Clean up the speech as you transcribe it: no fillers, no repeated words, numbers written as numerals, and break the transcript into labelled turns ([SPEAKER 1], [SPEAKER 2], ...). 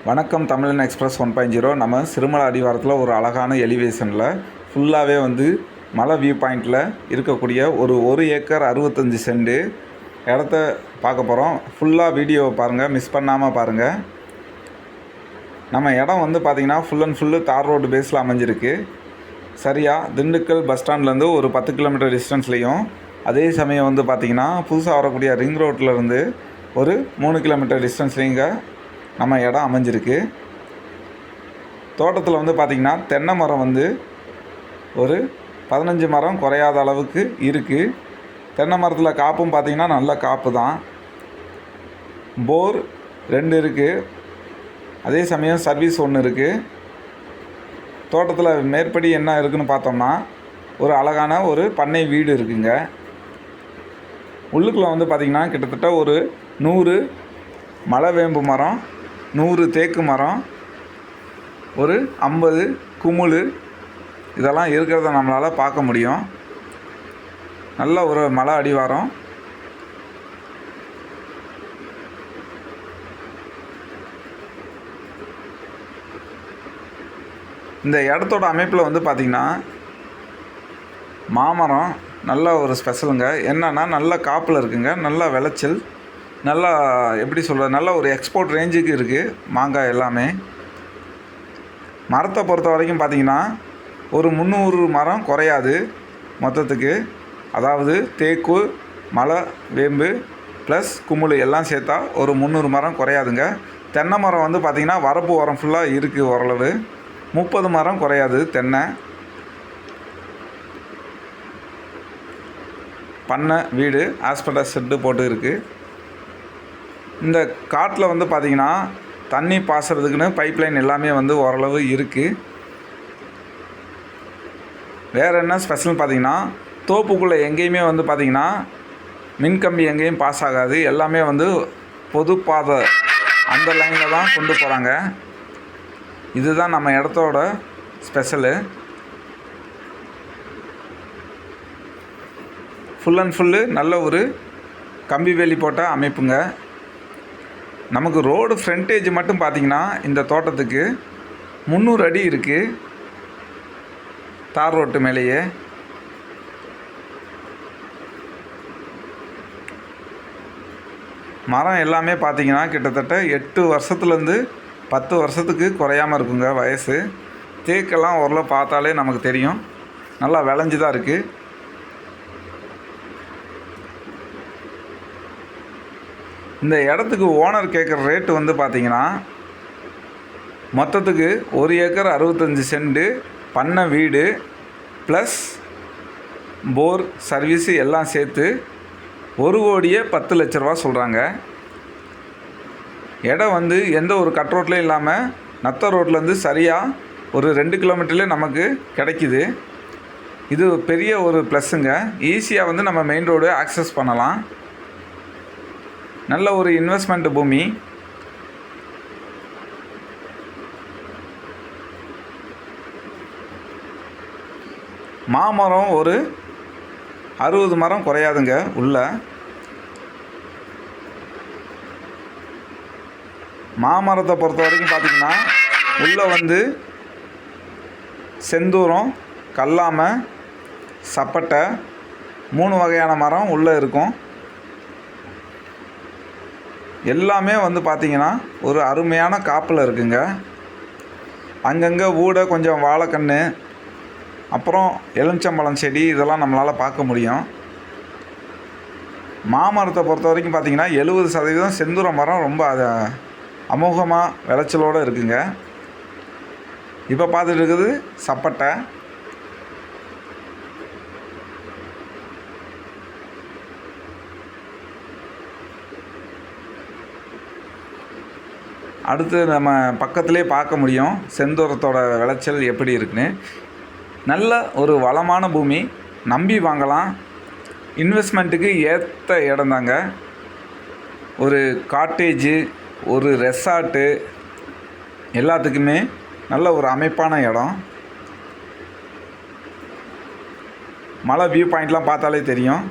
[SPEAKER 1] வணக்கம் தமிழன் எக்ஸ்பிரஸ் 1.0. நம்ம சிறுமலை அடிவாரத்தில் ஒரு அழகான எலிவேஷனில் ஃபுல்லாகவே மலை வியூ பாயிண்டில் இருக்கக்கூடிய ஒரு ஏக்கர் 65 சென்ட் இடத்த பார்க்க போகிறோம். ஃபுல்லாக வீடியோ பாருங்கள், மிஸ் பண்ணாமல் பாருங்கள். நம்ம இடம் பார்த்திங்கன்னா ஃபுல் அண்ட் ஃபுல்லு தார் ரோடு பேஸில் அமைஞ்சிருக்கு. சரியாக திண்டுக்கல் பஸ் ஸ்டாண்ட்லேருந்து ஒரு 10 கிலோமீட்டர் டிஸ்டன்ஸ்லேயும், அதே சமயம் பார்த்திங்கன்னா புதுசாக வரக்கூடிய ரிங் ரோட்லேருந்து ஒரு 3 கிலோமீட்டர் டிஸ்டன்ஸ்லேங்க நம்ம இடம் அமைஞ்சிருக்கு. தோட்டத்தில் பார்த்திங்கன்னா தென்னை மரம் ஒரு 15 மரம் குறையாத அளவுக்கு இருக்குது. தென்னை மரத்தில் காப்பும் பார்த்திங்கன்னா நல்ல காப்பு தான். போர் 2 இருக்குது. அதே சமயம் சர்வீஸ் 1 இருக்குது. தோட்டத்தில் மேற்படி என்ன இருக்குதுன்னு பார்த்தோம்னா ஒரு அழகான ஒரு பண்ணை வீடு இருக்குங்க. உள்ளுக்குள்ளே பார்த்திங்கன்னா கிட்டத்தட்ட ஒரு 100 மலைவேம்பு மரம், 100 தேக்கு மரம், ஒரு 50 குமுள் இதெல்லாம் இருக்கிறத நம்மளால் பார்க்க முடியும். நல்ல ஒரு மலை அடிவாரம். இந்த இடத்தோட அமைப்பில் பார்த்திங்கன்னா மாமரம் நல்ல ஒரு ஸ்பெஷலுங்க. என்னென்னா நல்ல காப்பில் இருக்குங்க, நல்ல விளைச்சல், நல்லா எப்படி சொல்கிறது, நல்ல ஒரு எக்ஸ்போர்ட் ரேஞ்சுக்கு இருக்குது மாங்காய் எல்லாமே. மரத்தை பொறுத்த வரைக்கும் பார்த்திங்கன்னா ஒரு 300 மரம் குறையாது மொத்தத்துக்கு. அதாவது தேக்கு, மலை வேம்பு ப்ளஸ் குமுள் எல்லாம் சேர்த்தா ஒரு 300 மரம் குறையாதுங்க. தென்னை மரம் பார்த்திங்கன்னா வரப்பு உரம் ஃபுல்லாக இருக்குது. ஓரளவு 30 மரம் குறையாது தென்னை. பண்ணை வீடு, ஆஸ்பெட்டாஸ் ஷெட்டு போட்டு இருக்குது. இந்த காட்டில் பார்த்திங்கன்னா தண்ணி பாசுறதுக்குன்னு பைப்லைன் எல்லாமே ஓரளவு இருக்குது. வேறு என்ன ஸ்பெஷல்னு பார்த்திங்கன்னா தோப்புக்குள்ளே எங்கேயுமே பார்த்திங்கன்னா மின்கம்பி எங்கேயும் பாஸ் ஆகாது. எல்லாமே பொது பாதை அந்த லைனில் தான் கொண்டு போகிறாங்க. இதுதான் நம்ம இடத்தோட ஸ்பெஷலு. ஃபுல் அண்ட் ஃபுல்லு நல்ல ஒரு கம்பி வேலி போட்ட அமைப்புங்க. நமக்கு ரோடு ஃப்ரண்டேஜ் மட்டும் பார்த்திங்கன்னா இந்த தோட்டத்துக்கு 300 அடி இருக்குது தார் ரோட்டு மேலேயே. மரம் எல்லாமே பார்த்திங்கன்னா கிட்டத்தட்ட 8 வருஷத்துலேருந்து 10 வருஷத்துக்கு குறையாமல் இருக்குங்க வயசு. தேக்கெல்லாம் ஓரளவு பார்த்தாலே நமக்கு தெரியும், நல்லா விளைஞ்சி தான் இருக்குது. இந்த இடத்துக்கு ஓனர் கேட்குற ரேட்டு பார்த்திங்கன்னா மொத்தத்துக்கு 1 ஏக்கர் 65 சென்ட் பண்ணை வீடு ப்ளஸ் போர் சர்வீஸு எல்லாம் சேர்த்து 1,10,00,000 ரூபா சொல்கிறாங்க. இடம் எந்த ஒரு கட் ரோட்லேயும் இல்லாமல் நத்த ரோட்லேருந்து சரியாக ஒரு 2 கிலோமீட்டர்லேயே நமக்கு கிடைக்கிது. இது பெரிய ஒரு ப்ளஸ்ஸுங்க. ஈஸியாக நம்ம மெயின் ரோடு ஆக்சஸ் பண்ணலாம். நல்ல ஒரு இன்வெஸ்ட்மெண்ட் பூமி. மாமரம் ஒரு 60 மரம் குறையாதுங்க உள்ள. மாமரத்தை பொறுத்த வரைக்கும் பார்த்திங்கன்னா உள்ளே செந்தூரம், கல்லாமை, சப்பட்டை 3 வகையான மரம் உள்ளே இருக்கும். எல்லாமே பார்த்திங்கன்னா ஒரு அருமையான காப்பில் இருக்குங்க. அங்கங்கே ஊட கொஞ்சம் வாழைக்கன்று, அப்புறம் எலுமிச்சம்பழம் செடி இதெல்லாம் நம்மளால் பார்க்க முடியும். மாமரத்தை பொறுத்த வரைக்கும் பார்த்திங்கன்னா 70% செந்தூர மரம் ரொம்ப அமோகமாக விளைச்சலோடு இருக்குங்க. இப்போ பார்த்துட்டு இருக்குது சப்பட்டை. அடுத்து நம்ம பக்கத்துலேயே பார்க்க முடியும் செந்தூரத்தோட விளைச்சல் எப்படி இருக்குன்னு. நல்ல ஒரு வளமான பூமி, நம்பி வாங்கலாம். இன்வெஸ்ட்மெண்ட்டுக்கு ஏற்ற இடம் தாங்க. ஒரு காட்டேஜு, ஒரு ரெசார்ட்டு எல்லாத்துக்குமே நல்ல ஒரு அமைப்பான இடம். மலை வியூ பாயிண்ட்லாம் பார்த்தாலே தெரியும்.